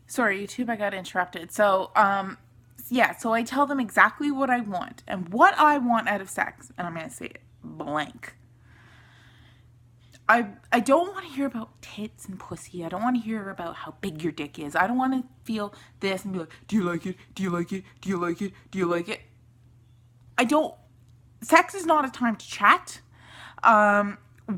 Sorry, YouTube, I got interrupted. So, yeah, so I tell them exactly what I want and what I want out of sex, and I'm going to say it blank. I don't want to hear about tits and pussy. I don't want to hear about how big your dick is. I don't want to feel this and be like, do you like it? Do you like it? Do you like it? Do you like it? I don't. Sex is not a time to chat.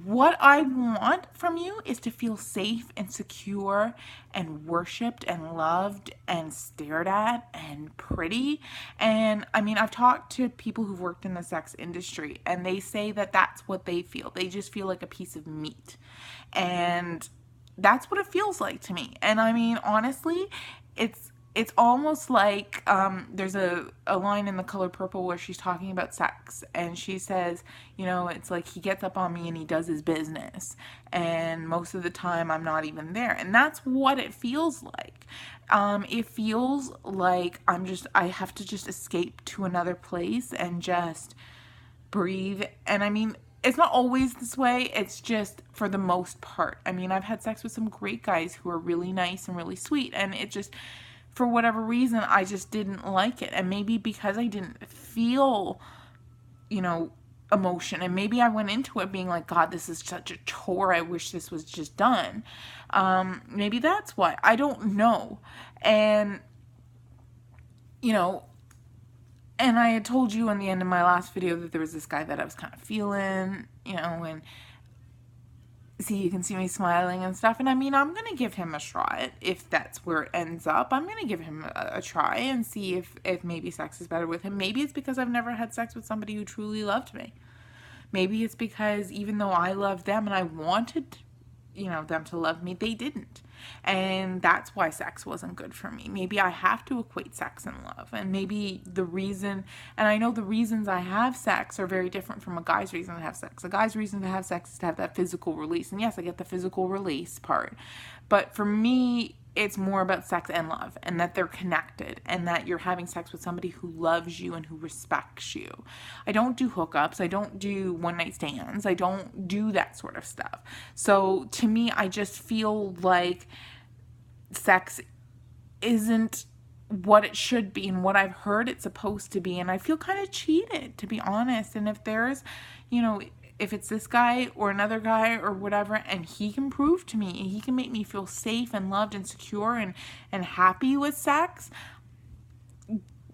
What I want from you is to feel safe and secure and worshipped and loved and stared at and pretty. And I mean, I've talked to people who've worked in the sex industry and they say that that's what they feel. They just feel like a piece of meat. And that's what it feels like to me. And I mean, honestly, it's almost like there's a line in The Color Purple where she's talking about sex and she says, you know, it's like he gets up on me and he does his business and most of the time I'm not even there. And that's what it feels like. It feels like I have to just escape to another place and just breathe. And I mean, it's not always this way. It's just for the most part. I mean, I've had sex with some great guys who are really nice and really sweet, and it just, for whatever reason, I just didn't like it. And maybe because I didn't feel, you know, emotion, and maybe I went into it being like, God, this is such a chore. I wish this was just done. Maybe that's why. I don't know. And, you know, and I had told you in the end of my last video that there was this guy that I was kind of feeling, you know, and see, you can see me smiling and stuff. And I mean, I'm going to give him a shot if that's where it ends up. I'm going to give him a try and see if maybe sex is better with him. Maybe it's because I've never had sex with somebody who truly loved me. Maybe it's because even though I loved them and I wanted, you know, them to love me, they didn't. And that's why sex wasn't good for me. Maybe I have to equate sex and love. And maybe the reason, and I know the reasons I have sex are very different from a guy's reason to have sex. A guy's reason to have sex is to have that physical release. And yes, I get the physical release part. But for me, it's more about sex and love, and that they're connected, and that you're having sex with somebody who loves you and who respects you. I don't do hookups. I don't do one-night stands. I don't do that sort of stuff. So to me, I just feel like sex isn't what it should be and what I've heard it's supposed to be, and I feel kind of cheated, to be honest. And if there's, you know, if it's this guy or another guy or whatever, and he can prove to me and he can make me feel safe and loved and secure and happy with sex,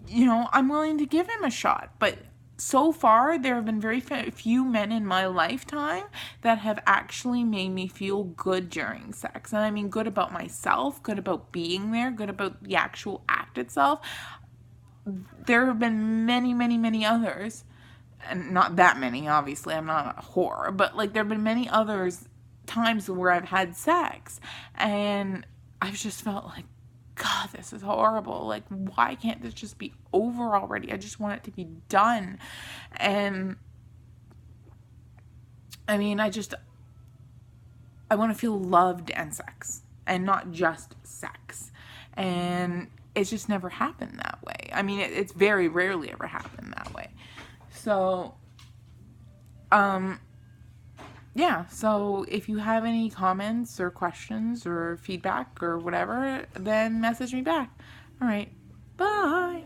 you know, I'm willing to give him a shot. But so far, there have been very few men in my lifetime that have actually made me feel good during sex. And I mean good about myself, good about being there, good about the actual act itself. There have been many, many, many others, and not that many, obviously, I'm not a whore, but like there have been many others times where I've had sex and I've just felt like, God, this is horrible. Like, why can't this just be over already? I just want it to be done. And I mean, I want to feel loved and sex, and not just sex. And it's just never happened that way. I mean, it's very rarely ever happened that way. So, yeah, so if you have any comments or questions or feedback or whatever, then message me back. All right, bye.